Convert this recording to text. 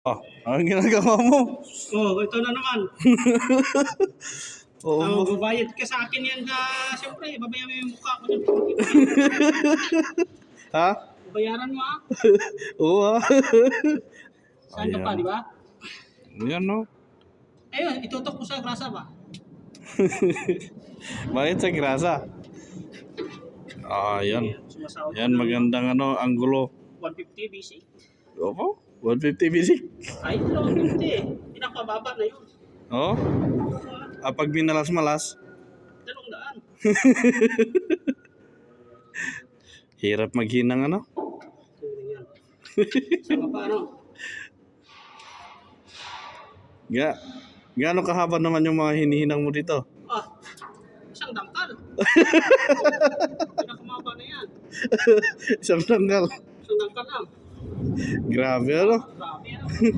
Oh, anong ginagawa mo? Oh, ito na naman. Oo. Babayad ka sa akin yan na, siyempre, babayaran mo yung mukha ko niyan. Ha? Babayaran mo ah. Oo ah. Saan ka pa, Ayan. di ba? Yan no. Ayun, itutok ko sa grasa ba? Bakit sa grasa? Ah, yan. Sumasahod Yan, magandang anggulo. 150 BC. Opo, 150 basic. Ay, 150 eh. Pinakababa na yun. Oh, pag minalas-malas, 200. hirap maghinang ano. Yan. Sama pa ano? Gaano kahaba naman yung mga hinihinang mo dito? Ah, isang dangkal. Pinakamaba na yan. Isang tanggal. Isang dangkal lang. Grabe ano. Grabe.